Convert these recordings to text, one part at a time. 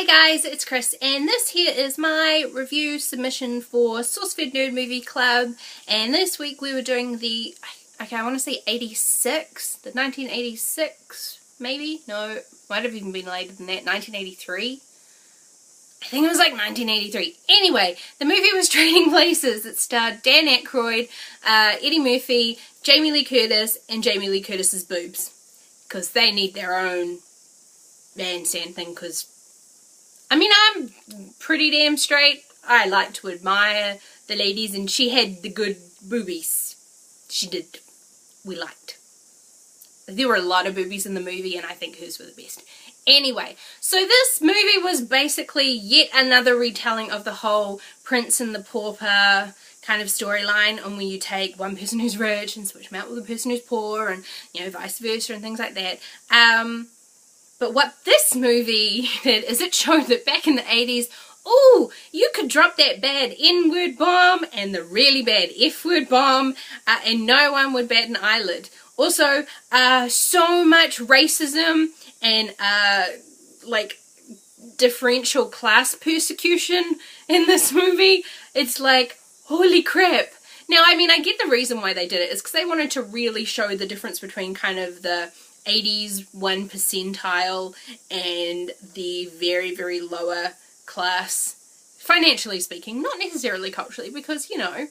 Hi guys, it's Chris, and this here is my review submission for SourceFed Movie Club, and this week we were doing the, okay, I want to say 86, the 1986, maybe? No, might have even been later than that, 1983? I think it was like 1983. Anyway, the movie was Trading Places. It starred Dan Aykroyd, Eddie Murphy, Jamie Lee Curtis, and Jamie Lee Curtis's boobs, because they need their own bandstand thing, because I mean, I'm pretty damn straight. I like to admire the ladies, and she had the good boobies. She did. We liked. There were a lot of boobies in the movie, and I think hers were the best. Anyway, so this movie was basically yet another retelling of the whole Prince and the Pauper kind of storyline, on where you take one person who's rich and switch them out with a person who's poor, and, you know, vice versa and things like that. But what this movie did is it showed that back in the 80s, oh, you could drop that bad N-word bomb and the really bad F-word bomb, and no one would bat an eyelid. Also, so much racism and, like, differential class persecution in this movie. It's like, holy crap. Now, I mean, I get the reason why they did it. It's because they wanted to really show the difference between kind of the 80s 1 percentile and the very, very lower class, financially speaking, not necessarily culturally, because, you know,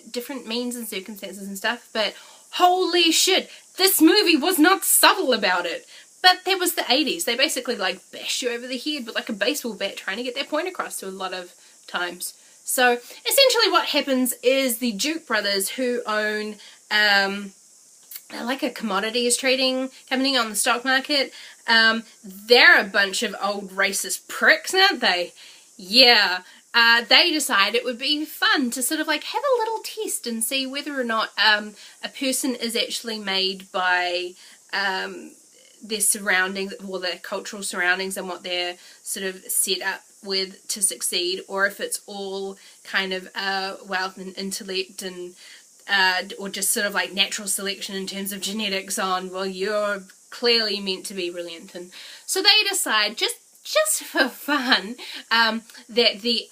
different means and circumstances and stuff, but holy shit, this movie was not subtle about it. But that was the 80s. They basically, like, bash you over the head with, like, a baseball bat trying to get their point across to a lot of times. So, essentially what happens is the Duke brothers, who own, like a commodities trading company on the stock market, they're a bunch of old racist pricks, aren't they? Yeah, they decide it would be fun to sort of like have a little test and see whether or not a person is actually made by their surroundings, or their cultural surroundings, and what they're sort of set up with to succeed, or if it's all kind of wealth and intellect and or just sort of like natural selection in terms of genetics on, well, you're clearly meant to be brilliant. And so they decide, just for fun, that the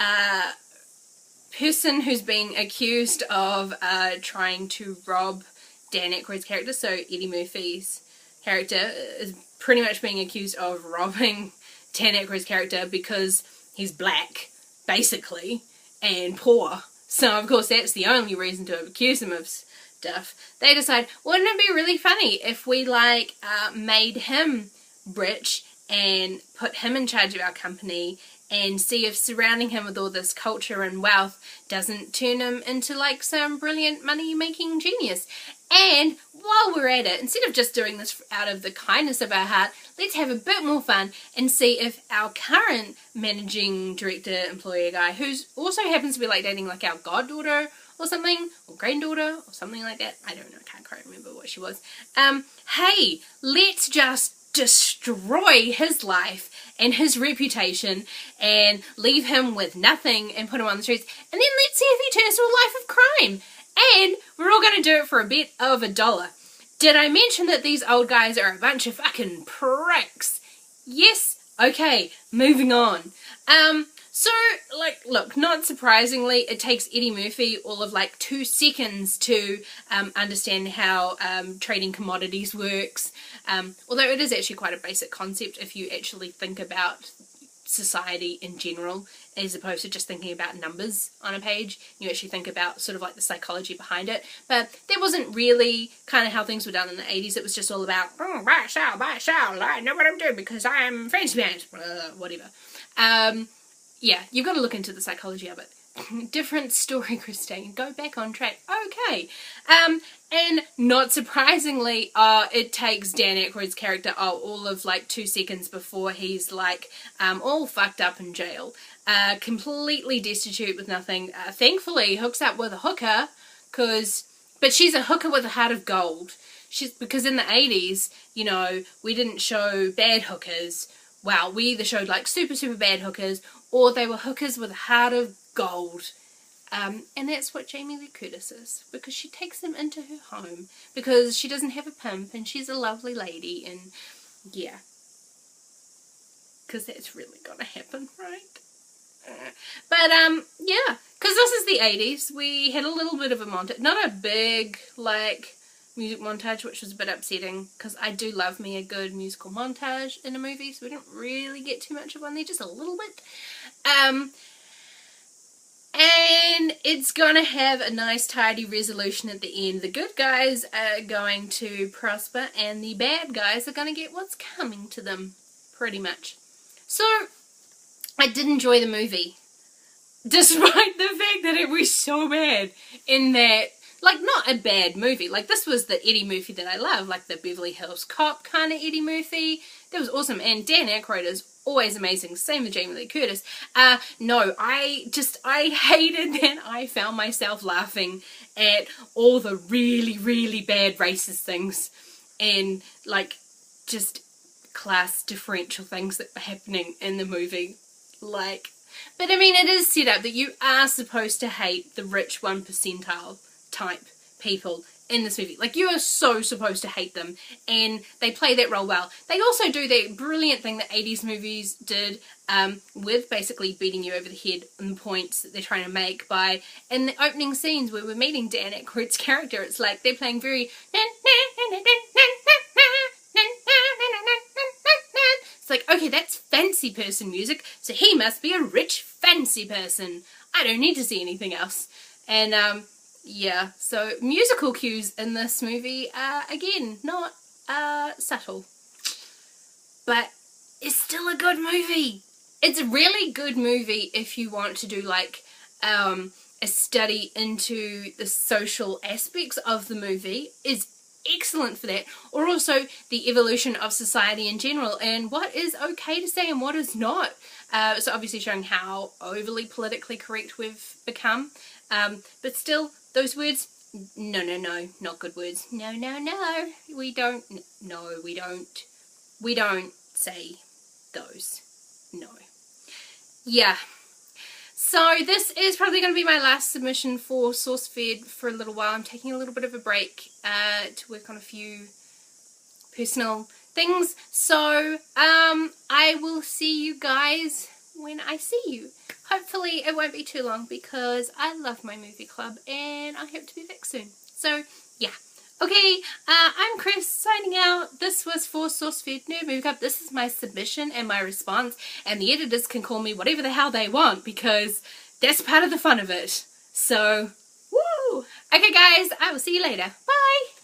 person who's being accused of trying to rob Dan Aykroyd's character, so Eddie Murphy's character, is pretty much being accused of robbing Dan Aykroyd's character because he's black, basically, and poor. So, of course, that's the only reason to accuse him of stuff. They decide, wouldn't it be really funny if we, like, made him rich and put him in charge of our company, and see if surrounding him with all this culture and wealth doesn't turn him into, like, some brilliant money-making genius. And while we're at it, instead of just doing this out of the kindness of our heart, let's have a bit more fun and see if our current managing director employer guy, who's also happens to be like dating like our goddaughter or something, or granddaughter or something like that, I don't know, I can't quite remember what she was, hey, let's just destroy his life and his reputation and leave him with nothing and put him on the streets, and then let's see if he turns to a life of crime. And we're all going to do it for a bet of $1. Did I mention that these old guys are a bunch of fucking pricks? Yes? Okay, moving on. So, like, look, not surprisingly, it takes Eddie Murphy all of, like, 2 seconds to understand how trading commodities works. Although it is actually quite a basic concept if you actually think about society in general, as opposed to just thinking about numbers on a page. You actually think about sort of like the psychology behind it. But that wasn't really kind of how things were done in the 80s. It was just all about, oh, buy, sell, I know what I'm doing because I'm fancy pants, whatever. Yeah, you've got to look into the psychology of it. Different story, Christine. Go back on track. Okay. And not surprisingly, it takes Dan Aykroyd's character all of like 2 seconds before he's like all fucked up in jail. Completely destitute with nothing. Thankfully, hooks up with a hooker, but she's a hooker with a heart of gold. Because in the 80s, you know, we didn't show bad hookers. Well, we either showed like super, super bad hookers, or they were hookers with a heart of gold. And that's what Jamie Lee Curtis is, because she takes them into her home, because she doesn't have a pimp, and she's a lovely lady, and yeah. because that's really gonna happen, right? But, yeah, because this is the 80s, we had a little bit of a montage, not a big, like, music montage, which was a bit upsetting, because I do love me a good musical montage in a movie, so we didn't really get too much of one there, just a little bit. And it's gonna have a nice tidy resolution at the end. The good guys are going to prosper, and the bad guys are gonna get what's coming to them, pretty much. So, I did enjoy the movie, despite the fact that it was so bad, in that, like, not a bad movie, like, this was the Eddie Murphy that I love, like the Beverly Hills Cop kind of Eddie Murphy. That was awesome, and Dan Aykroyd is always amazing, same with Jamie Lee Curtis. No, I hated that I found myself laughing at all the really, really bad racist things, and, like, just class differential things that were happening in the movie. Like, but I mean, it is set up that you are supposed to hate the rich 1% type people in this movie. Like, you are so supposed to hate them, and they play that role well. They also do that brilliant thing that 80s movies did, with basically beating you over the head on the points that they're trying to make by, in the opening scenes where we're meeting Dan Aykroyd's character, it's like they're playing very it's like, okay, that's fancy person music, so he must be a rich fancy person. I don't need to see anything else. And, yeah, so musical cues in this movie are, again, not, subtle. But it's still a good movie. It's a really good movie if you want to do, like, a study into the social aspects of the movie. It's excellent for that, or also the evolution of society in general and what is okay to say and what is not. So obviously showing how overly politically correct we've become, but still those words, no, not good words. No, we don't say those. No. Yeah. So this is probably going to be my last submission for SourceFed for a little while. I'm taking a little bit of a break to work on a few personal things. So I will see you guys when I see you. Hopefully it won't be too long because I love my movie club and I hope to be back soon. So yeah. Okay, I'm Chris signing out. This was for SourceFed Movie Club. This is my submission and my response, and the editors can call me whatever the hell they want because that's part of the fun of it. So, woo! Okay guys, I will see you later. Bye!